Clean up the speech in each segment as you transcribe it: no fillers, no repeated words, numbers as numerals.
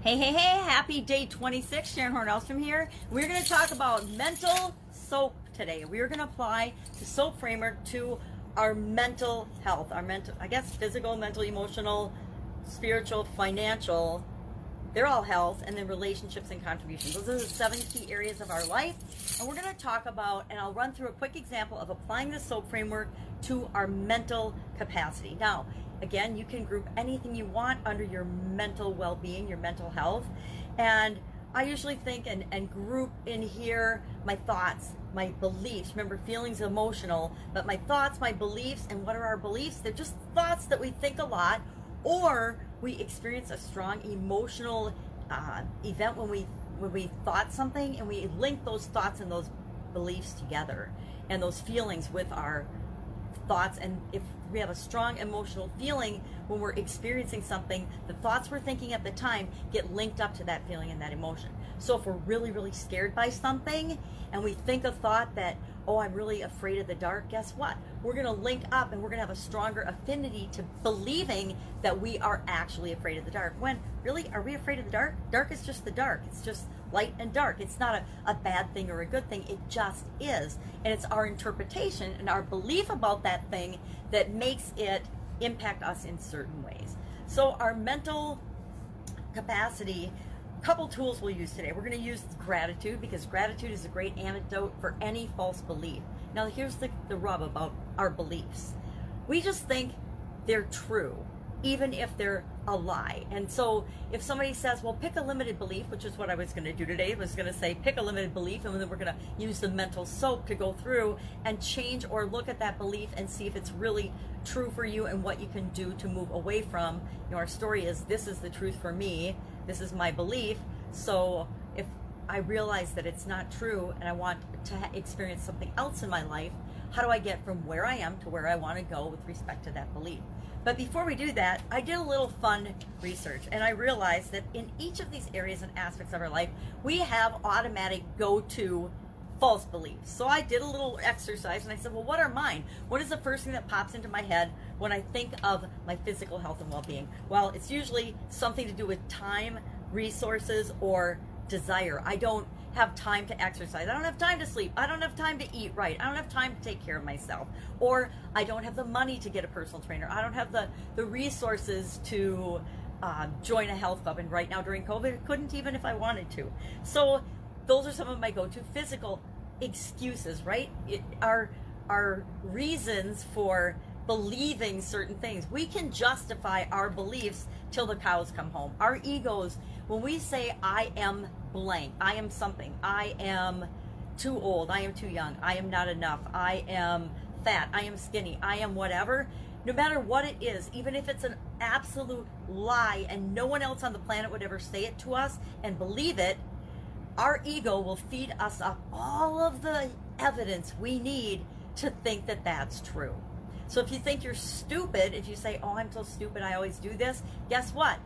Hey, hey, hey, happy day 26. Sharon Horne-Ellstrom here. We're going to talk about mental soap today. We're going to apply the soap framework to our mental health, our mental, I guess, physical, mental, emotional, spiritual, financial. They're all health, and then relationships and contributions. Those are the 7 key areas of our life. And we're going to talk about, and I'll run through a quick example of applying the SOAP framework to our mental capacity. Now, again, you can group anything you want under your mental well-being, your mental health. And I usually think and group in here my thoughts, my beliefs. Remember, feelings emotional, but my thoughts, my beliefs, and what are our beliefs? They're just thoughts that we think a lot, or we experience a strong emotional event when we thought something, and we link those thoughts and those beliefs together, and those feelings with our thoughts. And if we have a strong emotional feeling when we're experiencing something, the thoughts we're thinking at the time get linked up to that feeling and that emotion. So if we're really, really scared by something and we think a thought that, oh, I'm really afraid of the dark, guess what? We're going to link up and we're going to have a stronger affinity to believing that we are actually afraid of the dark. When really, are we afraid of the dark? Dark is just the dark. It's just light and dark. It's not a bad thing or a good thing. It just is. And it's our interpretation and our belief about that thing that makes it impact us in certain ways. So our mental capacity, couple tools we'll use today. We're going to use gratitude, because gratitude is a great antidote for any false belief. Now here's the rub about our beliefs. We just think they're true, even if they're a lie. And so if somebody says, well, pick a limited belief, which is what I was going to do today, I was going to say pick a limited belief, and then we're going to use the mental soap to go through and change or look at that belief and see if it's really true for you and what you can do to move away from. You know, our story is, this is the truth for me, this is my belief. So if I realize that it's not true and I want to experience something else in my life, how do I get from where I am to where I want to go with respect to that belief? But before we do that, I did a little fun research, and I realized that in each of these areas and aspects of our life, we have automatic go-to false beliefs. So I did a little exercise, and I said, well, what are mine? What is the first thing that pops into my head when I think of my physical health and well-being? Well, it's usually something to do with time, resources, or desire. I don't have time to exercise. I don't have time to sleep. I don't have time to eat right. I don't have time to take care of myself. Or I don't have the money to get a personal trainer. I don't have the resources to join a health club. And right now during COVID, I couldn't, even if I wanted to. So those are some of my go-to physical excuses, right? Our reasons for believing certain things. We can justify our beliefs till the cows come home. Our egos, when we say I am blank, I am something, I am too old, I am too young, I am not enough, I am fat, I am skinny, I am whatever, no matter what it is, even if it's an absolute lie and no one else on the planet would ever say it to us and believe it, our ego will feed us up all of the evidence we need to think that that's true. So if you think you're stupid, if you say, oh, I'm so stupid, I always do this, guess what?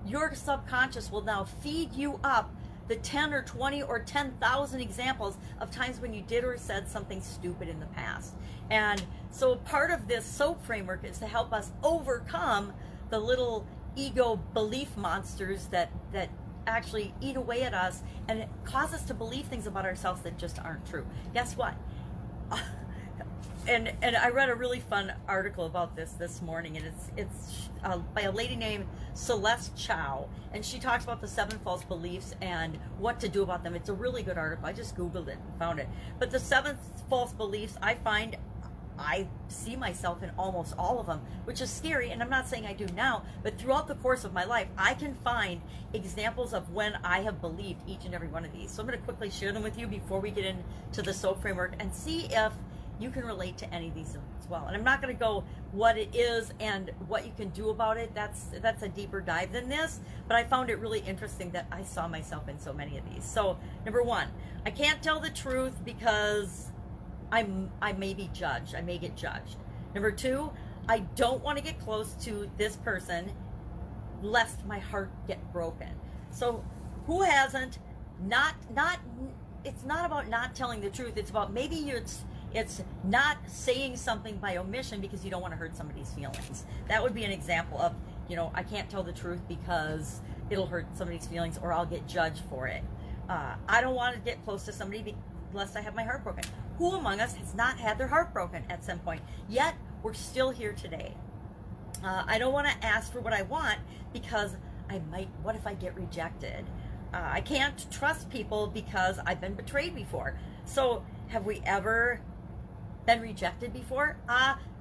Your subconscious will now feed you up the 10 or 20 or 10,000 examples of times when you did or said something stupid in the past. And so part of this SOAP framework is to help us overcome the little ego belief monsters that actually eat away at us and cause us to believe things about ourselves that just aren't true. Guess what? And I read a really fun article about this morning, and it's by a lady named Celeste Chow, and she talks about the 7 false beliefs and what to do about them. It's a really good article. I just Googled it and found it. But the 7 false beliefs, I find I see myself in almost all of them, which is scary, and I'm not saying I do now, but throughout the course of my life, I can find examples of when I have believed each and every one of these. So I'm going to quickly share them with you before we get into the SOAP framework and see if you can relate to any of these as well. And I'm not going to go what it is and what you can do about it. That's a deeper dive than this, but I found it really interesting that I saw myself in so many of these. So number 1, I can't tell the truth because I may be judged. I may get judged. Number 2, I don't want to get close to this person lest my heart get broken. So who hasn't? It's not about not telling the truth. It's about maybe it's not saying something by omission because you don't want to hurt somebody's feelings. That would be an example of, you know, I can't tell the truth because it'll hurt somebody's feelings or I'll get judged for it. I don't want to get close to somebody unless I have my heart broken. Who among us has not had their heart broken at some point? Yet, we're still here today. I don't want to ask for what I want because what if I get rejected? I can't trust people because I've been betrayed before. So, have we ever been rejected before?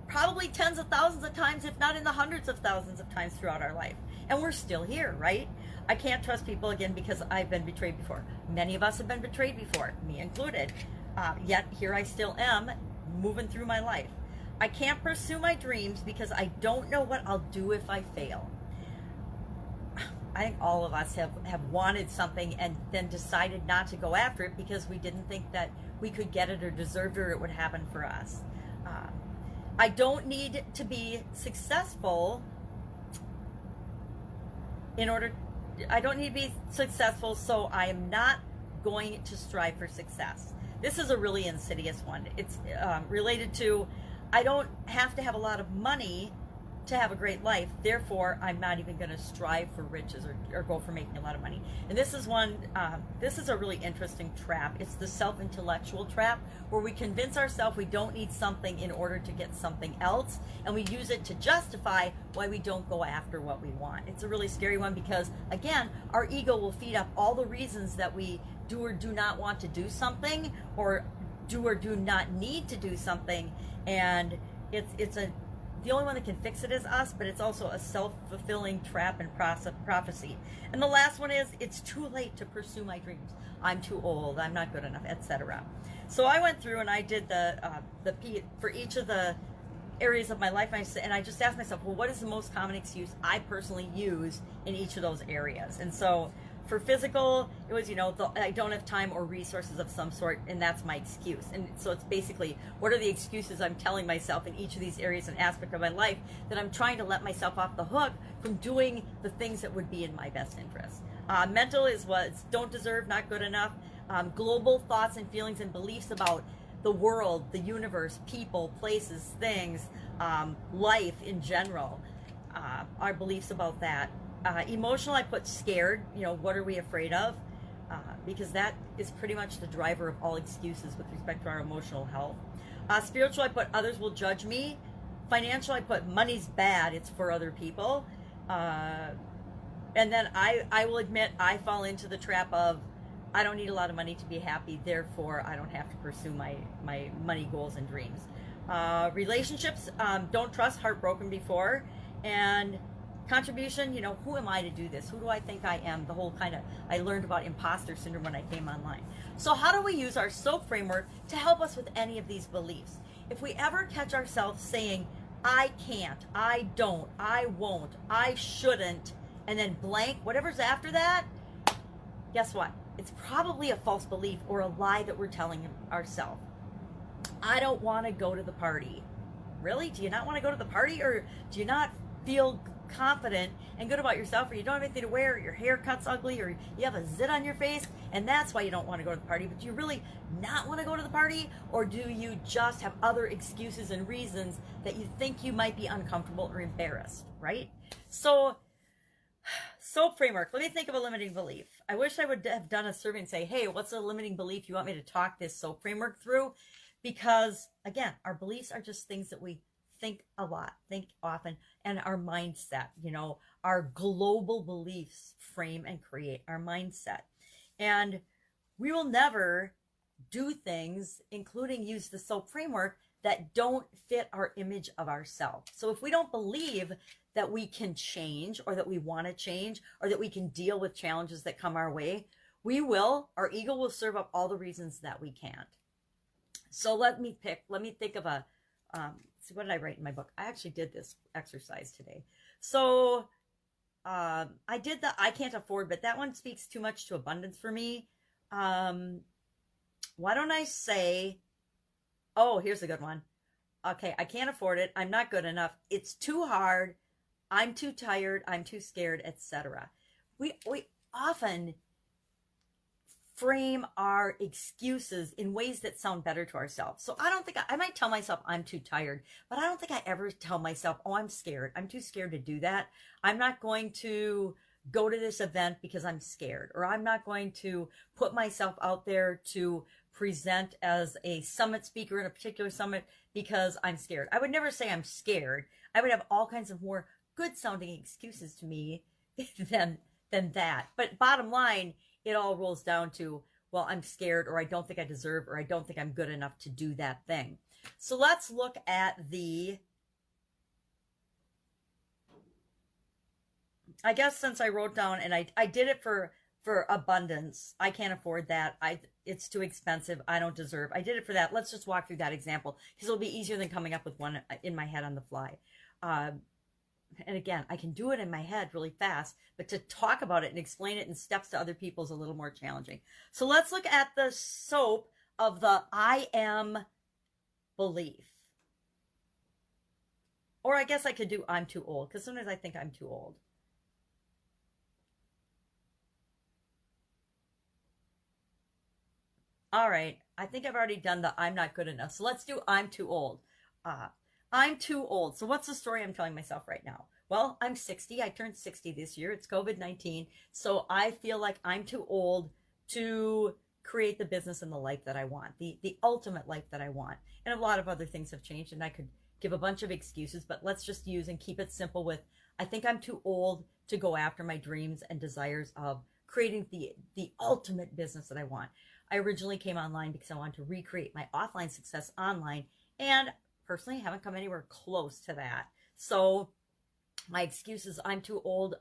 Probably tens of thousands of times, if not in the hundreds of thousands of times throughout our life. And we're still here, right? I can't trust people again because I've been betrayed before. Many of us have been betrayed before, me included. Yet here I still am, moving through my life. I can't pursue my dreams because I don't know what I'll do if I fail. I think all of us have wanted something and then decided not to go after it because we didn't think that we could get it or deserved it or it would happen for us. I don't need to be successful I don't need to be successful, so I am not going to strive for success. This is a really insidious one. It's related to, I don't have to have a lot of money to have a great life, therefore I'm not even going to strive for riches or go for making a lot of money. And this is one, this is a really interesting trap. It's the self-intellectual trap, where we convince ourselves we don't need something in order to get something else, and we use it to justify why we don't go after what we want. It's a really scary one because, again, our ego will feed up all the reasons that we do or do not want to do something, or do or do not need to do something, and the only one that can fix it is us, but it's also a self-fulfilling trap and prophecy. And the last one is, it's too late to pursue my dreams. I'm too old, I'm not good enough, etc. So I went through and I did for each of the areas of my life, and I just asked myself, well, what is the most common excuse I personally use in each of those areas? And so for physical, it was, I don't have time or resources of some sort, and that's my excuse. And so it's basically, what are the excuses I'm telling myself in each of these areas and aspect of my life that I'm trying to let myself off the hook from doing the things that would be in my best interest? Mental is don't deserve, not good enough. Global thoughts and feelings and beliefs about the world, the universe, people, places, things, life in general, our beliefs about that. Emotional, I put scared. What are we afraid of? Because that is pretty much the driver of all excuses with respect to our emotional health. Spiritual, I put others will judge me. Financial, I put money's bad, it's for other people. And then I will admit I fall into the trap of, I don't need a lot of money to be happy, therefore I don't have to pursue my money goals and dreams. Relationships, don't trust, heartbroken before. And contribution, who am I to do this? Who do I think I am? The whole I learned about imposter syndrome when I came online. So how do we use our SOAP framework to help us with any of these beliefs? If we ever catch ourselves saying, I can't, I don't, I won't, I shouldn't, and then blank, whatever's after that, guess what? It's probably a false belief or a lie that we're telling ourselves. I don't want to go to the party. Really? Do you not want to go to the party? Or do you not feel confident and good about yourself, or you don't have anything to wear, or your haircut's ugly, or you have a zit on your face, and that's why you don't want to go to the party? But do you really not want to go to the party, or do you just have other excuses and reasons that you think you might be uncomfortable or embarrassed, right? So, SOAP framework. Let me think of a limiting belief. I wish I would have done a survey and say, hey, what's a limiting belief you want me to talk this SOAP framework through? Because, again, our beliefs are just things that we think a lot, think often, and our mindset, our global beliefs frame and create our mindset. And we will never do things, including use the SOAP framework, that don't fit our image of ourselves. So if we don't believe that we can change, or that we want to change, or that we can deal with challenges that come our way, our ego will serve up all the reasons that we can't. So let me think of a, see, what did I write in my book? I actually did this exercise today. So I did the I can't afford, but that one speaks too much to abundance for me. Why don't I say, oh, here's a good one. Okay, I can't afford it. I'm not good enough. It's too hard. I'm too tired. I'm too scared, etc. We often frame our excuses in ways that sound better to ourselves. So I might tell myself I'm too tired, but I don't think I ever tell myself, oh, I'm scared. I'm too scared to do that. I'm not going to go to this event because I'm scared, or I'm not going to put myself out there to present as a summit speaker in a particular summit because I'm scared. I would never say I'm scared. I would have all kinds of more good sounding excuses to me than that. But bottom line, it all rolls down to, well, I'm scared, or I don't think I deserve, or I don't think I'm good enough to do that thing. So let's look at I guess since I wrote down, and I did it for abundance. I can't afford that. It's too expensive. I don't deserve. I did it for that. Let's just walk through that example because it'll be easier than coming up with one in my head on the fly. And again, I can do it in my head really fast, but to talk about it and explain it in steps to other people is a little more challenging. So let's look at the soap of the I am belief. Or I guess I could do I'm too old, because sometimes I think I'm too old. All right, I think I've already done the I'm not good enough. So let's do I'm too old. I'm too old. So what's the story I'm telling myself right now? Well, I'm 60. I turned 60 this year. It's COVID-19. So I feel like I'm too old to create the business and the life that I want, the ultimate life that I want. And a lot of other things have changed, and I could give a bunch of excuses, but let's just use and keep it simple with, I think I'm too old to go after my dreams and desires of creating the ultimate business that I want. I originally came online because I wanted to recreate my offline success online, and personally haven't come anywhere close to that. So my excuse is I'm too old.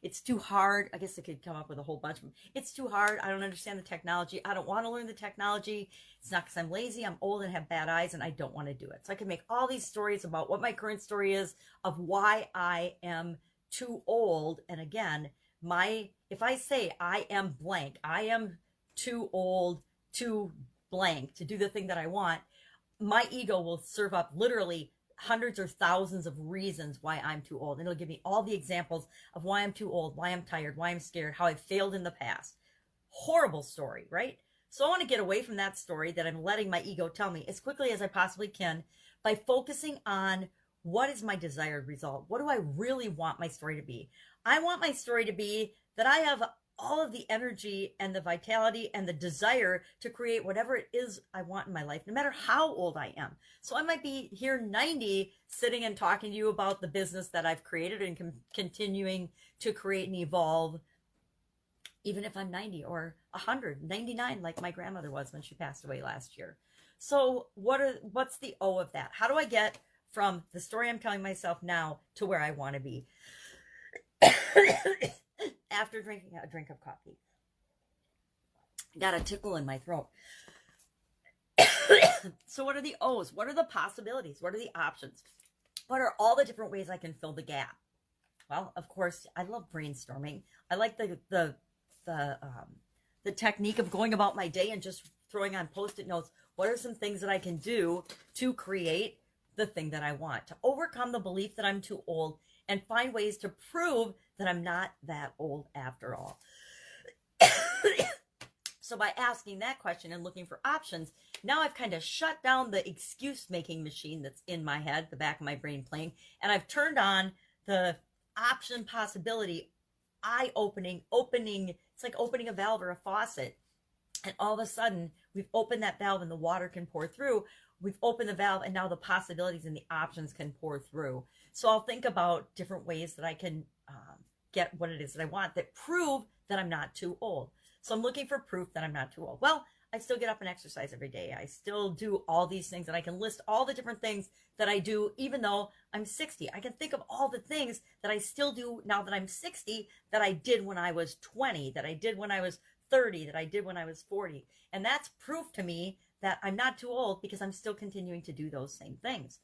It's too hard. I guess I could come up with a whole bunch of them. It's too hard. I don't understand the technology. I don't want to learn the technology. It's not because I'm lazy. I'm old and have bad eyes and I don't want to do it. So I can make all these stories about what my current story is of why I am too old. And again, if I say I am blank, I am too old to blank to do the thing that I want, my ego will serve up literally hundreds or thousands of reasons why I'm too old. And it'll give me all the examples of why I'm too old, why I'm tired, why I'm scared, how I failed in the past. Horrible story, right? So I want to get away from that story that I'm letting my ego tell me as quickly as I possibly can by focusing on what is my desired result. What do I really want my story to be? I want my story to be that I have all of the energy and the vitality and the desire to create whatever it is I want in my life, no matter how old I am. So I might be here 90 sitting and talking to you about the business that I've created and continuing to create and evolve, even if I'm 90 or 100, 99, like my grandmother was when she passed away last year. So what's the O of that? How do I get from the story I'm telling myself now to where I want to be? After drinking a drink of coffee. Got a tickle in my throat. So what are the O's? What are the possibilities? What are the options? What are all the different ways I can fill the gap? Well, of course, I love brainstorming. I like the technique of going about my day and just throwing on Post-it notes. What are some things that I can do to create the thing that I want, to overcome the belief that I'm too old and find ways to prove that I'm not that old after all. So by asking that question and looking for options, now I've kind of shut down the excuse-making machine that's in my head, the back of my brain playing, and I've turned on the option possibility, eye-opening, it's like opening a valve or a faucet. And all of a sudden, we've opened that valve and the water can pour through. We've opened the valve and now the possibilities and the options can pour through. So I'll think about different ways that I can get what it is that I want that prove that I'm not too old. So I'm looking for proof that I'm not too old. Well, I still get up and exercise every day. I still do all these things, and I can list all the different things that I do even though I'm 60. I can think of all the things that I still do now that I'm 60 that I did when I was 20, that I did when I was 30, that I did when I was 40. And that's proof to me that I'm not too old because I'm still continuing to do those same things.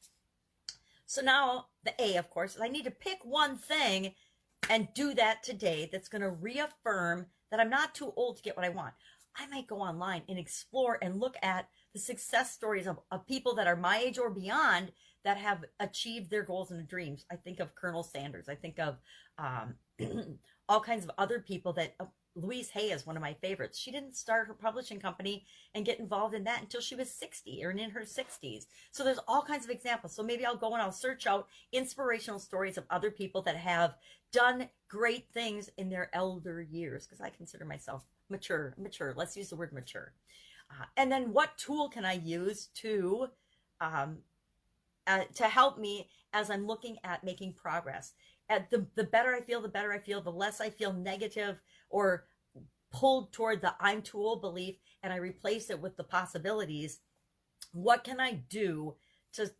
So now the A, of course, is I need to pick one thing and do that today that's going to reaffirm that I'm not too old to get what I want. I might go online and explore and look at the success stories of people that are my age or beyond that have achieved their goals and dreams. I think of Colonel Sanders. I think of all kinds of other people that... Louise Hay is one of my favorites. She didn't start her publishing company and get involved in that until she was 60 or in her 60s. So there's all kinds of examples. So maybe I'll go and I'll search out inspirational stories of other people that have done great things in their elder years, because I consider myself mature. Let's use the word mature. And then what tool can I use to help me as I'm looking at making progress? The better I feel, the less I feel negative or pulled toward the I'm too old belief, and I replace it with the possibilities. What can I do to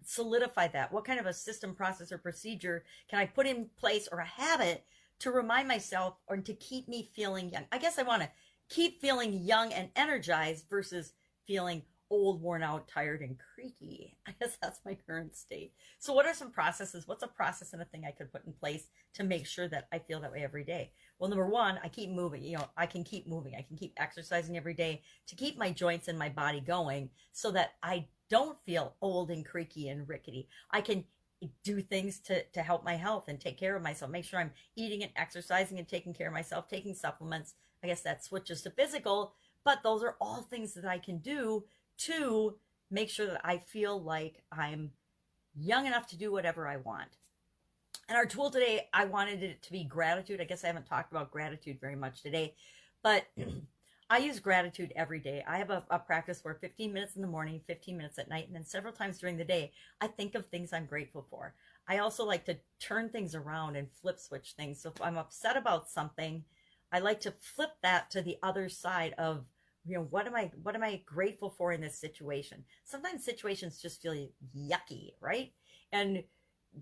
solidify that? What kind of a system, process, or procedure can I put in place, or a habit to remind myself or to keep me feeling young? I guess I want to keep feeling young and energized versus feeling old, worn out, tired, and creaky. I guess that's my current state. So what are some processes? What's a process and a thing I could put in place to make sure that I feel that way every day? Well, number one, I keep moving. I can keep moving. I can keep exercising every day to keep my joints and my body going so that I don't feel old and creaky and rickety. I can do things to help my health and take care of myself, make sure I'm eating and exercising and taking care of myself, taking supplements. I guess that switches to physical, but those are all things that I can do to make sure that I feel like I'm young enough to do whatever I want. And our tool today, I wanted it to be gratitude. I guess I haven't talked about gratitude very much today, but I use gratitude every day. I have a practice where 15 minutes in the morning, 15 minutes at night, and then several times during the day, I think of things I'm grateful for. I also like to turn things around and flip switch things. So if I'm upset about something, I like to flip that to the other side of, what am I grateful for in this situation? Sometimes situations just feel yucky, right? And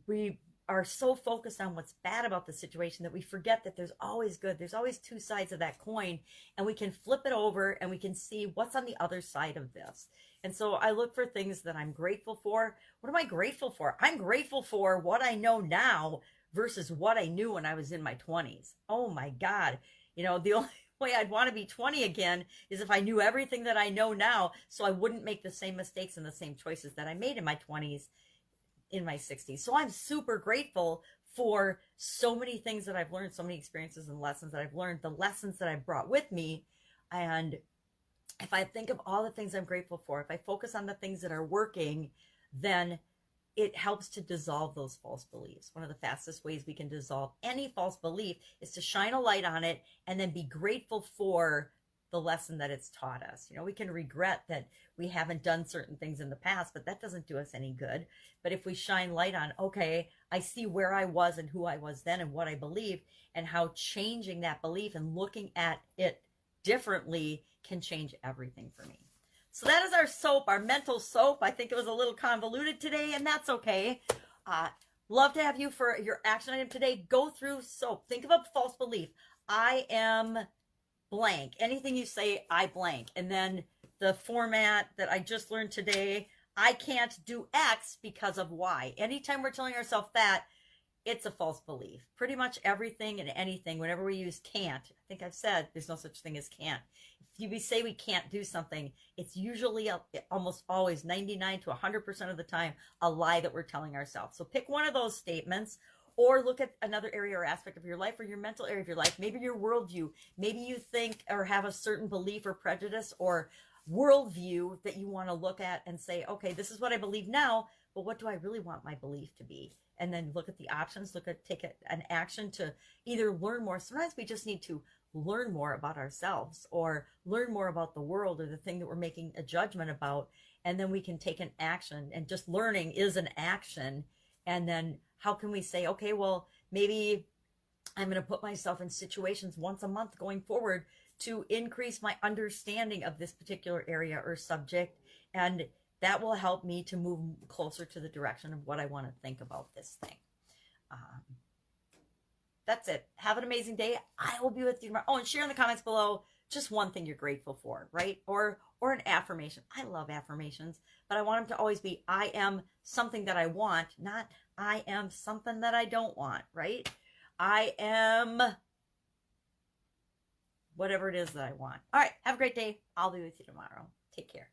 we are so focused on what's bad about the situation that we forget that there's always good. There's always two sides of that coin, and we can flip it over and we can see what's on the other side of this. And so I look for things that I'm grateful for. What am I grateful for? I'm grateful for what I know now versus what I knew when I was in my 20s. Oh my God. The only way I'd want to be 20 again is if I knew everything that I know now, so I wouldn't make the same mistakes and the same choices that I made in my 20s, in my 60s. So I'm super grateful for so many things that I've learned, so many experiences and lessons that I've learned, the lessons that I've brought with me. And if I think of all the things I'm grateful for, if I focus on the things that are working, then it helps to dissolve those false beliefs. One of the fastest ways we can dissolve any false belief is to shine a light on it and then be grateful for the lesson that it's taught us. We can regret that we haven't done certain things in the past, but that doesn't do us any good. But if we shine light on, okay, I see where I was and who I was then and what I believed, and how changing that belief and looking at it differently can change everything for me. So that is our soap, our mental soap. I think it was a little convoluted today, and that's okay. Love to have you for your action item today. Go through soap. Think of a false belief. I am blank. Anything you say, I blank. And then the format that I just learned today, I can't do X because of Y. Anytime we're telling ourselves that, it's a false belief. Pretty much everything and anything, whenever we use can't, I think I've said there's no such thing as can't. If we say we can't do something, it's usually almost always 99 to 100% of the time a lie that we're telling ourselves. So pick one of those statements, or look at another area or aspect of your life, or your mental area of your life, maybe your worldview. Maybe you think or have a certain belief or prejudice or worldview that you want to look at and say, okay, this is what I believe now, but what do I really want my belief to be? And then look at the options, take an action to either learn more. Sometimes we just need to learn more about ourselves, or learn more about the world, or the thing that we're making a judgment about, and then we can take an action. And just learning is an action. And then how can we say, okay, well, maybe I'm going to put myself in situations once a month going forward to increase my understanding of this particular area or subject, and that will help me to move closer to the direction of what I want to think about this thing. That's it. Have an amazing day. I will be with you tomorrow. Oh, and share in the comments below just one thing you're grateful for, right? Or an affirmation. I love affirmations, but I want them to always be, I am something that I want, not I am something that I don't want, right? I am whatever it is that I want. All right. Have a great day. I'll be with you tomorrow. Take care.